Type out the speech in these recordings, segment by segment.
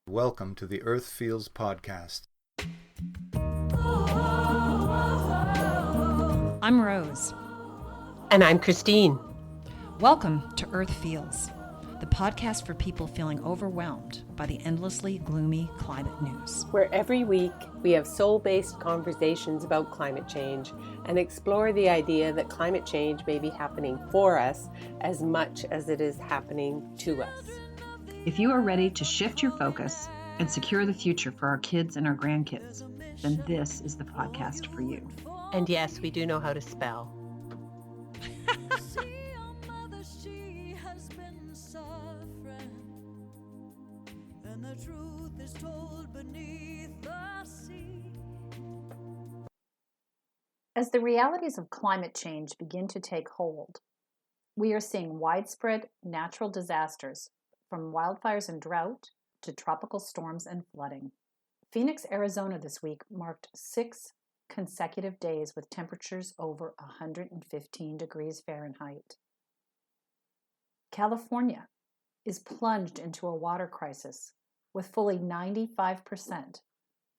Welcome to the Earth Feels podcast. I'm Rose. And I'm Christine. Welcome to Earth Feels, the podcast for people feeling overwhelmed by the endlessly gloomy climate news. Where every week we have soul-based conversations about climate change and explore the idea that climate change may be happening for us as much as it is happening to us. If you are ready to shift your focus and secure the future for our kids and our grandkids, then this is the podcast for you. And yes, we do know how to spell. As the realities of climate change begin to take hold, we are seeing widespread natural disasters from wildfires and drought to tropical storms and flooding. Phoenix, Arizona this week marked 6 consecutive days with temperatures over 115 degrees Fahrenheit. California is plunged into a water crisis with fully 95%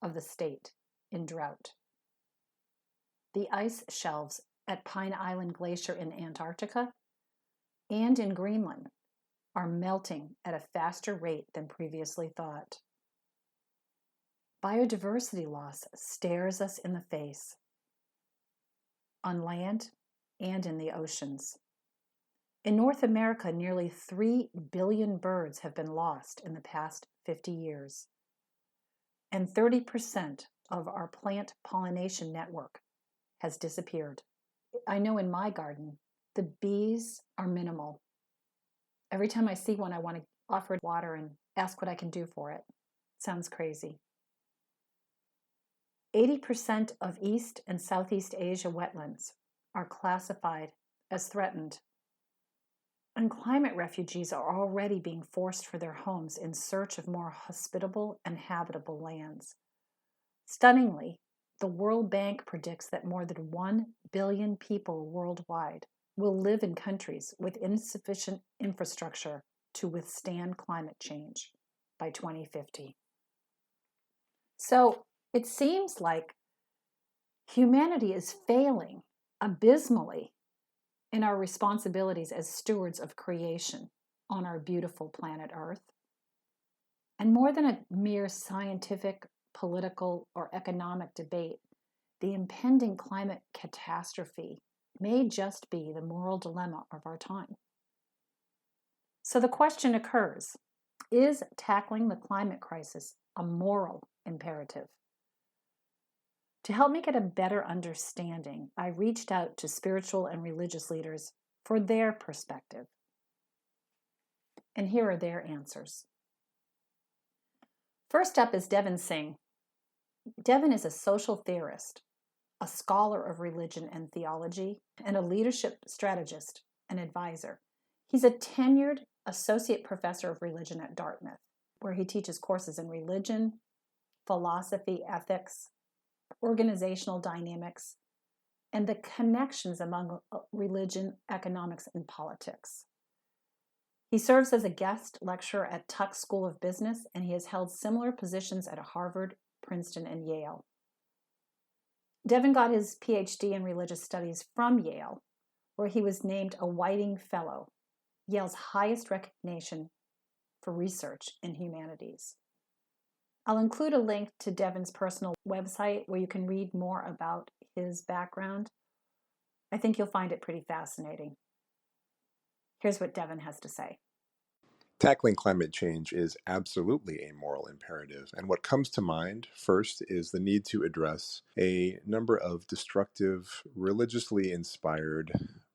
of the state in drought. The ice shelves at Pine Island Glacier in Antarctica and in Greenland are melting at a faster rate than previously thought. Biodiversity loss stares us in the face, on land and in the oceans. In North America, nearly 3 billion birds have been lost in the past 50 years, and 30% of our plant pollination network has disappeared. I know in my garden, the bees are minimal. Every time I see one, I want to offer it water and ask what I can do for it. Sounds crazy. 80% of East and Southeast Asia wetlands are classified as threatened. And climate refugees are already being forced for their homes in search of more hospitable and habitable lands. Stunningly, the World Bank predicts that more than 1 billion people worldwide will live in countries with insufficient infrastructure to withstand climate change by 2050. So it seems like humanity is failing abysmally in our responsibilities as stewards of creation on our beautiful planet Earth. And more than a mere scientific, political, or economic debate, the impending climate catastrophe may just be the moral dilemma of our time. So the question occurs, is tackling the climate crisis a moral imperative? To help me get a better understanding, I reached out to spiritual and religious leaders for their perspective. And here are their answers. First up is Devin Singh. Devin is a social theorist, a scholar of religion and theology, and a leadership strategist and advisor. He's a tenured associate professor of religion at Dartmouth, where he teaches courses in religion, philosophy, ethics, organizational dynamics, and the connections among religion, economics, and politics. He serves as a guest lecturer at Tuck School of Business, and he has held similar positions at Harvard, Princeton, and Yale. Devin got his PhD in religious studies from Yale, where he was named a Whiting Fellow, Yale's highest recognition for research in humanities. I'll include a link to Devin's personal website where you can read more about his background. I think you'll find it pretty fascinating. Here's what Devin has to say. Tackling climate change is absolutely a moral imperative, and what comes to mind first is the need to address a number of destructive, religiously inspired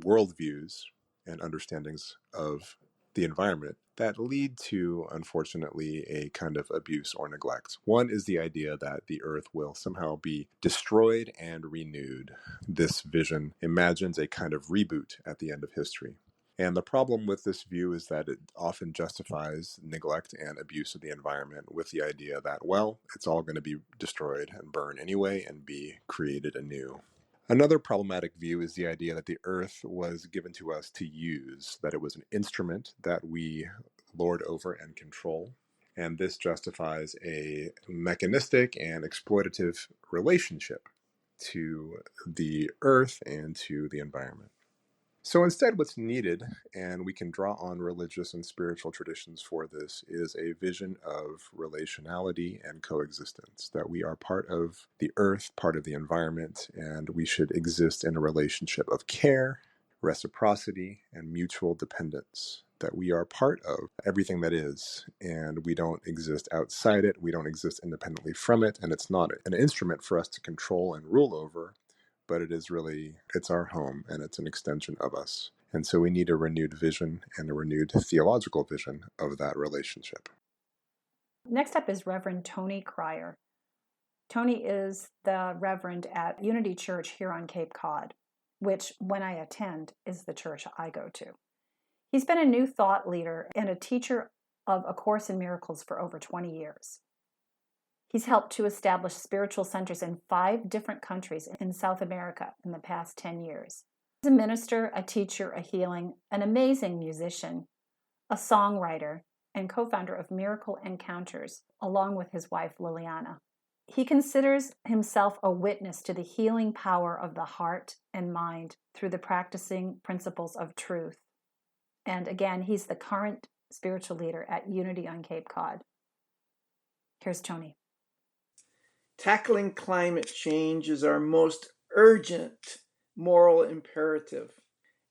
worldviews and understandings of the environment that lead to, unfortunately, a kind of abuse or neglect. One is the idea that the earth will somehow be destroyed and renewed. This vision imagines a kind of reboot at the end of history. And the problem with this view is that it often justifies neglect and abuse of the environment with the idea that, well, it's all going to be destroyed and burned anyway and be created anew. Another problematic view is the idea that the earth was given to us to use, that it was an instrument that we lord over and control, And this justifies a mechanistic and exploitative relationship to the earth and to the environment. So instead, what's needed, and we can draw on religious and spiritual traditions for this, is a vision of relationality and coexistence, that we are part of the earth, part of the environment, and we should exist in a relationship of care, reciprocity, and mutual dependence, that we are part of everything that is, and we don't exist outside it, we don't exist independently from it, and it's not an instrument for us to control and rule over, but it's our home and it's an extension of us. And so we need a renewed vision and a renewed theological vision of that relationship. Next up is Reverend Tony Cryer. Tony is the Reverend at Unity Church here on Cape Cod, which, when I attend, is the church I go to. He's been a New Thought leader and a teacher of A Course in Miracles for over 20 years. He's helped to establish spiritual centers in 5 different countries in South America in the past 10 years. He's a minister, a teacher, a healing, an amazing musician, a songwriter, and co-founder of Miracle Encounters, along with his wife Liliana. He considers himself a witness to the healing power of the heart and mind through the practicing principles of truth. And again, he's the current spiritual leader at Unity on Cape Cod. Here's Tony. Tackling climate change is our most urgent moral imperative.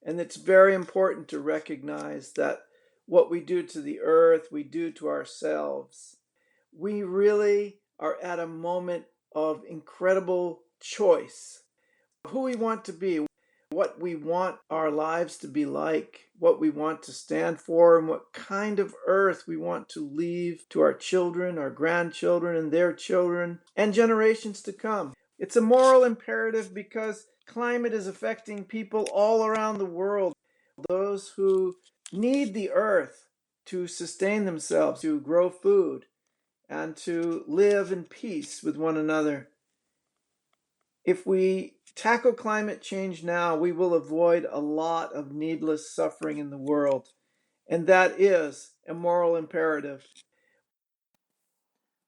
And it's very important to recognize that what we do to the earth, we do to ourselves. We really are at a moment of incredible choice. Who we want to be, what we want our lives to be like, what we want to stand for, and what kind of earth we want to leave to our children, our grandchildren, and their children, and generations to come. It's a moral imperative because climate is affecting people all around the world. Those who need the earth to sustain themselves, to grow food, and to live in peace with one another. If we tackle climate change now, we will avoid a lot of needless suffering in the world. And that is a moral imperative.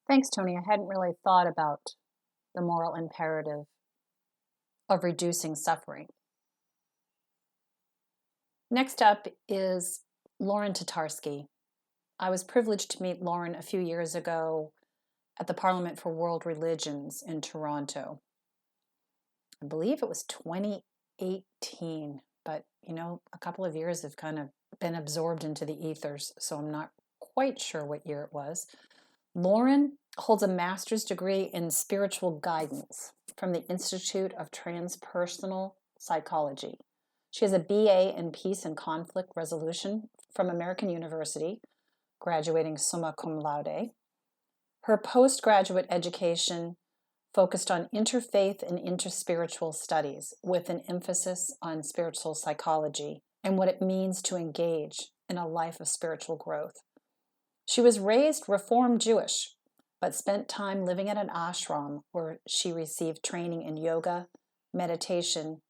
Thanks, Tony. I hadn't really thought about the moral imperative of reducing suffering. Next up is Lauren Tatarsky. I was privileged to meet Lauren a few years ago at the Parliament for World Religions in Toronto. I believe it was 2018, but a couple of years have kind of been absorbed into the ethers, so I'm not quite sure what year it was. Lauren holds a master's degree in spiritual guidance from the Institute of Transpersonal Psychology. She has a BA in Peace and Conflict Resolution from American University, graduating summa cum laude. Her postgraduate education focused on interfaith and interspiritual studies with an emphasis on spiritual psychology and what it means to engage in a life of spiritual growth. She was raised Reform Jewish, but spent time living at an ashram where she received training in yoga, meditation,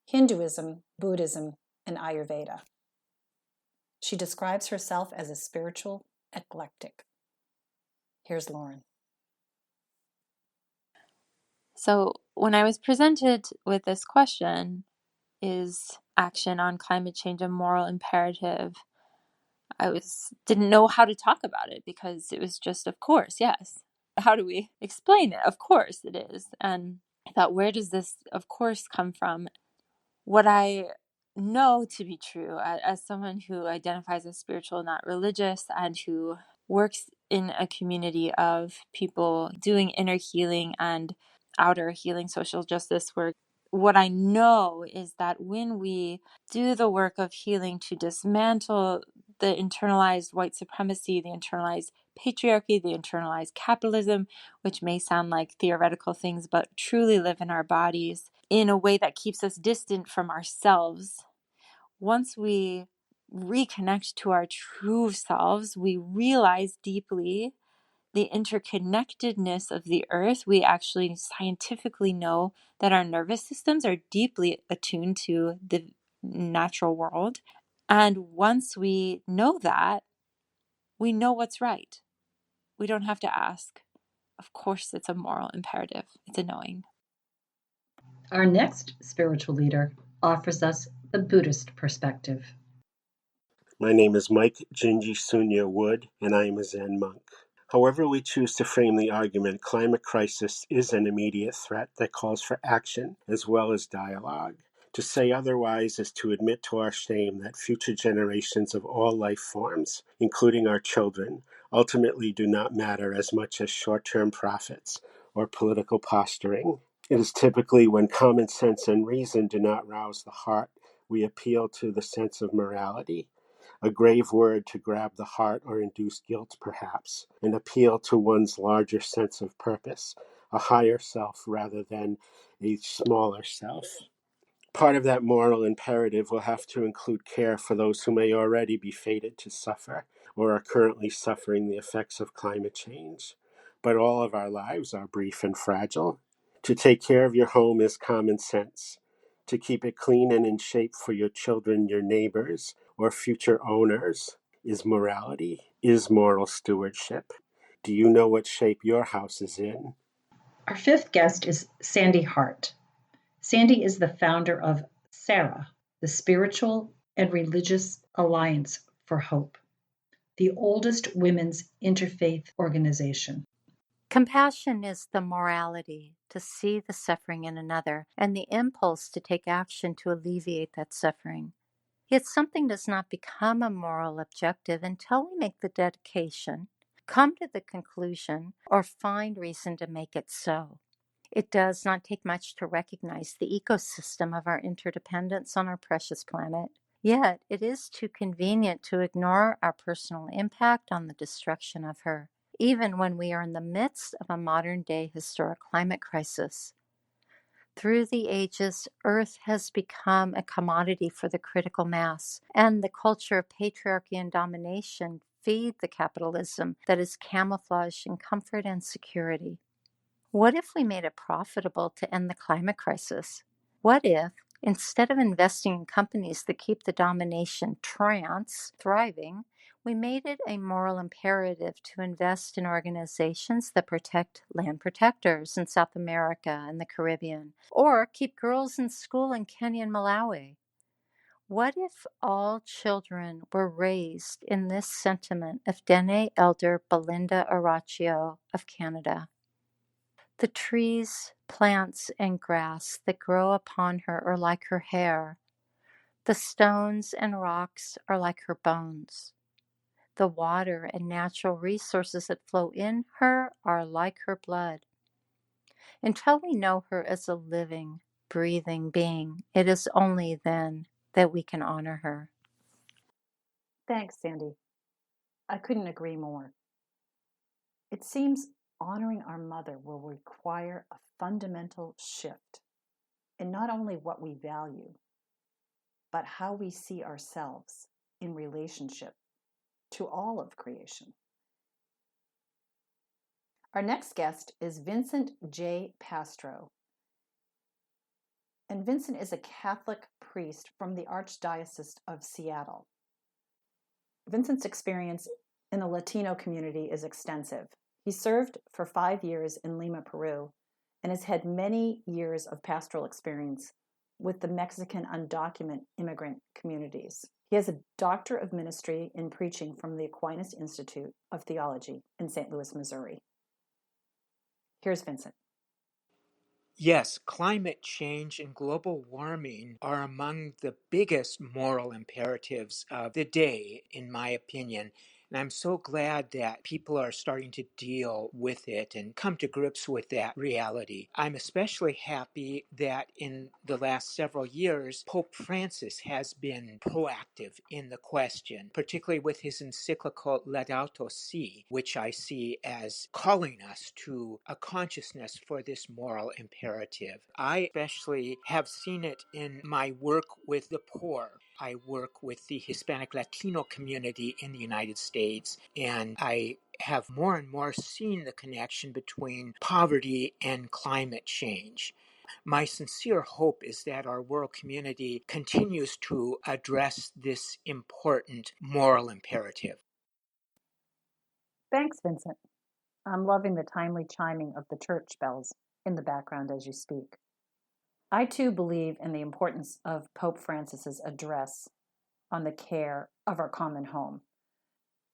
Hinduism, Buddhism, and Ayurveda. She describes herself as a spiritual eclectic. Here's Lauren. So when I was presented with this question, is action on climate change a moral imperative? I didn't know how to talk about it because it was just, of course, yes. How do we explain it? Of course it is. And I thought, where does this of course come from? What I know to be true as someone who identifies as spiritual, not religious, and who works in a community of people doing inner healing and outer healing social justice work, what I know is that when we do the work of healing to dismantle the internalized white supremacy, the internalized patriarchy, the internalized capitalism, which may sound like theoretical things, but truly live in our bodies in a way that keeps us distant from ourselves. Once we reconnect to our true selves, we realize deeply the interconnectedness of the earth. We actually scientifically know that our nervous systems are deeply attuned to the natural world. And once we know that, we know what's right. We don't have to ask. Of course, it's a moral imperative. It's a knowing. Our next spiritual leader offers us the Buddhist perspective. My name is Mike Jinji Sunya Wood, and I am a Zen monk. However we choose to frame the argument, climate crisis is an immediate threat that calls for action as well as dialogue. To say otherwise is to admit to our shame that future generations of all life forms, including our children, ultimately do not matter as much as short-term profits or political posturing. It is typically when common sense and reason do not rouse the heart, we appeal to the sense of morality. A grave word to grab the heart or induce guilt, perhaps, an appeal to one's larger sense of purpose, a higher self rather than a smaller self. Part of that moral imperative will have to include care for those who may already be fated to suffer or are currently suffering the effects of climate change. But all of our lives are brief and fragile. To take care of your home is common sense. To keep it clean and in shape for your children, your neighbors, or future owners is morality, is moral stewardship. Do you know what shape your house is in? Our fifth guest is Sandy Hart. Sandy is the founder of SARA, the Spiritual and Religious Alliance for Hope, the oldest women's interfaith organization. Compassion is the morality to see the suffering in another and the impulse to take action to alleviate that suffering. Yet something does not become a moral objective until we make the dedication, come to the conclusion, or find reason to make it so. It does not take much to recognize the ecosystem of our interdependence on our precious planet. Yet it is too convenient to ignore our personal impact on the destruction of her, even when we are in the midst of a modern-day historic climate crisis. Through the ages, Earth has become a commodity for the critical mass, and the culture of patriarchy and domination feed the capitalism that is camouflaged in comfort and security. What if we made it profitable to end the climate crisis? What if, instead of investing in companies that keep the domination trance thriving, we made it a moral imperative to invest in organizations that protect land protectors in South America and the Caribbean, or keep girls in school in Kenya and Malawi? What if all children were raised in this sentiment of Dene Elder Belinda Araccio of Canada? The trees, plants, and grass that grow upon her are like her hair. The stones and rocks are like her bones. The water and natural resources that flow in her are like her blood. Until we know her as a living, breathing being, it is only then that we can honor her. Thanks, Sandy. I couldn't agree more. It seems honoring our mother will require a fundamental shift in not only what we value, but how we see ourselves in relationship to all of creation. Our next guest is Vincent J. Pastro. And Vincent is a Catholic priest from the Archdiocese of Seattle. Vincent's experience in the Latino community is extensive. He served for 5 years in Lima, Peru, and has had many years of pastoral experience with the Mexican undocumented immigrant communities. He has a Doctor of Ministry in Preaching from the Aquinas Institute of Theology in St. Louis, Missouri. Here's Vincent. Yes, climate change and global warming are among the biggest moral imperatives of the day, in my opinion. And I'm so glad that people are starting to deal with it and come to grips with that reality. I'm especially happy that in the last several years, Pope Francis has been proactive in the question, particularly with his encyclical Laudato Si, which I see as calling us to a consciousness for this moral imperative. I especially have seen it in my work with the poor. I work with the Hispanic Latino community in the United States, and I have more and more seen the connection between poverty and climate change. My sincere hope is that our world community continues to address this important moral imperative. Thanks, Vincent. I'm loving the timely chiming of the church bells in the background as you speak. I too believe in the importance of Pope Francis's address on the care of our common home.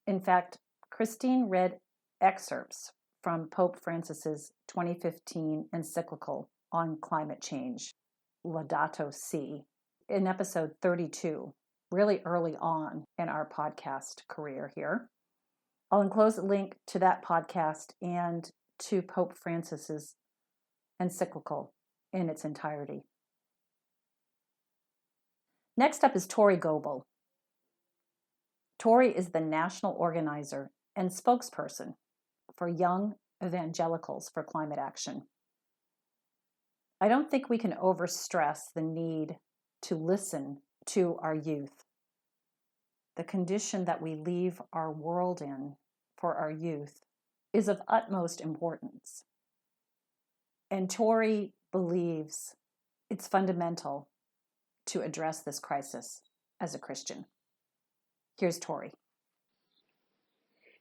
In fact, Christine read excerpts from Pope Francis's 2015 encyclical on climate change, Laudato Si', in episode 32, really early on in our podcast career here. I'll enclose a link to that podcast and to Pope Francis's encyclical in its entirety. Next up is Tori Goebel. Tori is the national organizer and spokesperson for Young Evangelicals for Climate Action. I don't think we can overstress the need to listen to our youth. The condition that we leave our world in for our youth is of utmost importance. And Tori believes it's fundamental to address this crisis as a Christian. Here's Tori.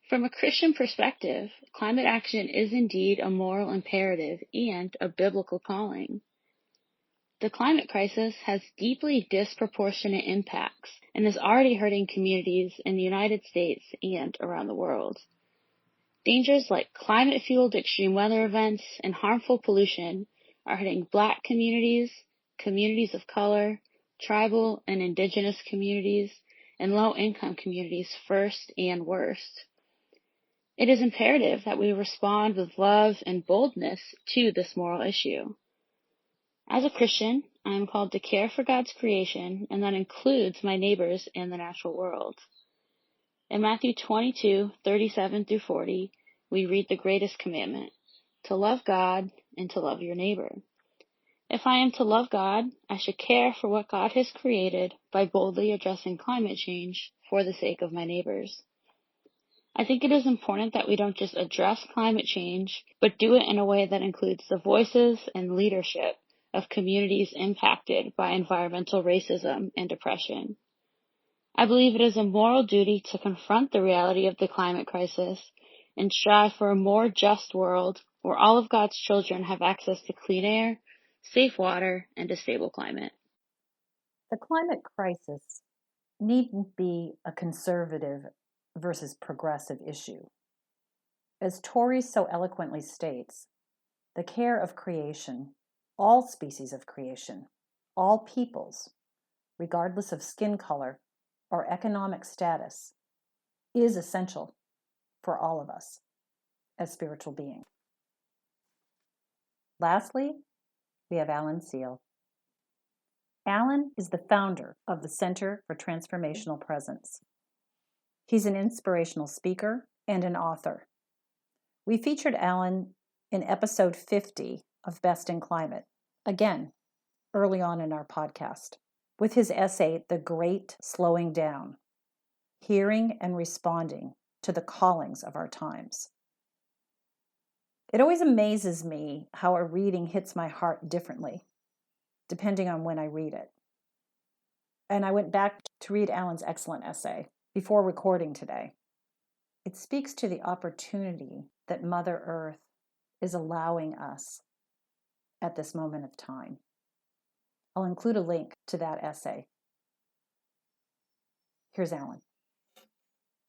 From a Christian perspective, climate action is indeed a moral imperative and a biblical calling. The climate crisis has deeply disproportionate impacts and is already hurting communities in the United States and around the world. Dangers like climate-fueled extreme weather events and harmful pollution are hitting Black communities, communities of color, tribal and indigenous communities, and low-income communities first and worst. It is imperative that we respond with love and boldness to this moral issue. As a Christian, I am called to care for God's creation, and that includes my neighbors and the natural world. In Matthew 22:37-40, we read the greatest commandment, to love God and to love your neighbor. If I am to love God, I should care for what God has created by boldly addressing climate change for the sake of my neighbors. I think it is important that we don't just address climate change, but do it in a way that includes the voices and leadership of communities impacted by environmental racism and oppression. I believe it is a moral duty to confront the reality of the climate crisis and strive for a more just world where all of God's children have access to clean air, safe water, and a stable climate. The climate crisis needn't be a conservative versus progressive issue. As Tori so eloquently states, the care of creation, all species of creation, all peoples, regardless of skin color or economic status, is essential for all of us as spiritual beings. Lastly, we have Alan Seal. Alan is the founder of the Center for Transformational Presence. He's an inspirational speaker and an author. We featured Alan in episode 50 of Best in Climate, again, early on in our podcast, with his essay, The Great Slowing Down, Hearing and Responding to the Callings of Our Times. It always amazes me how a reading hits my heart differently, depending on when I read it. And I went back to read Alan's excellent essay before recording today. It speaks to the opportunity that Mother Earth is allowing us at this moment of time. I'll include a link to that essay. Here's Alan.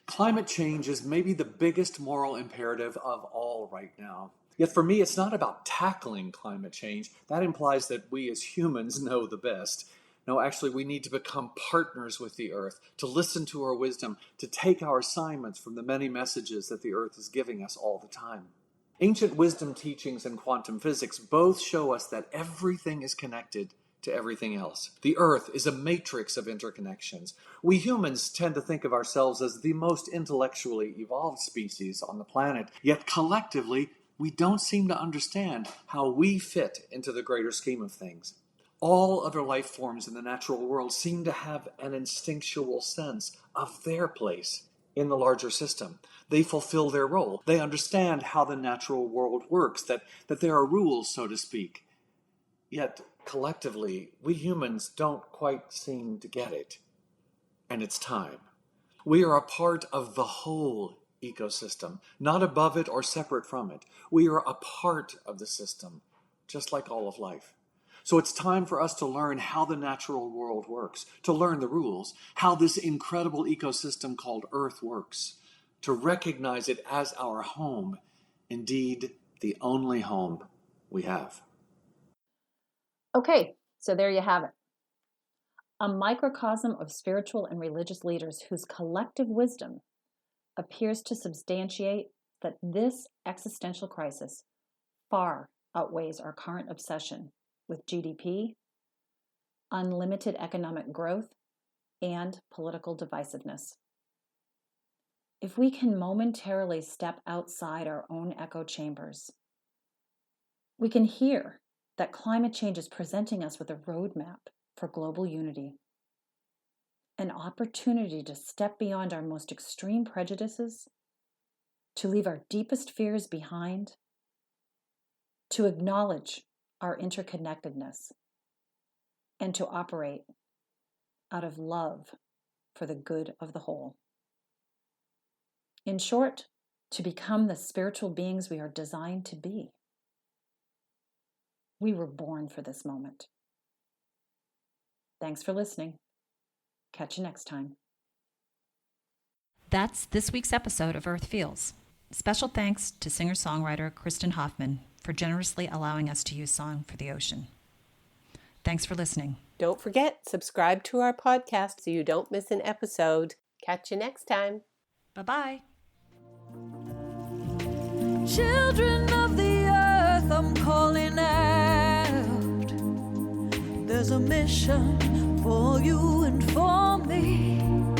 Climate change is maybe the biggest moral imperative of all right now. Yet for me, it's not about tackling climate change. That implies that we as humans know the best. No, actually, we need to become partners with the earth, to listen to her wisdom, to take our assignments from the many messages that the earth is giving us all the time. Ancient wisdom teachings and quantum physics both show us that everything is connected to everything else. The earth is a matrix of interconnections. We humans tend to think of ourselves as the most intellectually evolved species on the planet, yet collectively, we don't seem to understand how we fit into the greater scheme of things. All other life forms in the natural world seem to have an instinctual sense of their place in the larger system. They fulfill their role. They understand how the natural world works, that there are rules, so to speak. Yet, collectively, we humans don't quite seem to get it. And it's time. We are a part of the whole ecosystem, not above it or separate from it. We are a part of the system, just like all of life. So it's time for us to learn how the natural world works, to learn the rules, how this incredible ecosystem called Earth works, to recognize it as our home, indeed the only home we have. Okay, so there you have it. A microcosm of spiritual and religious leaders whose collective wisdom appears to substantiate that this existential crisis far outweighs our current obsession with GDP, unlimited economic growth, and political divisiveness. If we can momentarily step outside our own echo chambers, we can hear that climate change is presenting us with a roadmap for global unity, an opportunity to step beyond our most extreme prejudices, to leave our deepest fears behind, to acknowledge our interconnectedness, and to operate out of love for the good of the whole. In short, to become the spiritual beings we are designed to be. We were born for this moment. Thanks for listening. Catch you next time. That's this week's episode of Earth Feels. Special thanks to singer-songwriter Kristen Hoffman for generously allowing us to use Song for the Ocean. Thanks for listening. Don't forget, subscribe to our podcast so you don't miss an episode. Catch you next time. Bye-bye. Children of the earth, I'm calling out. There's a mission for you and for me.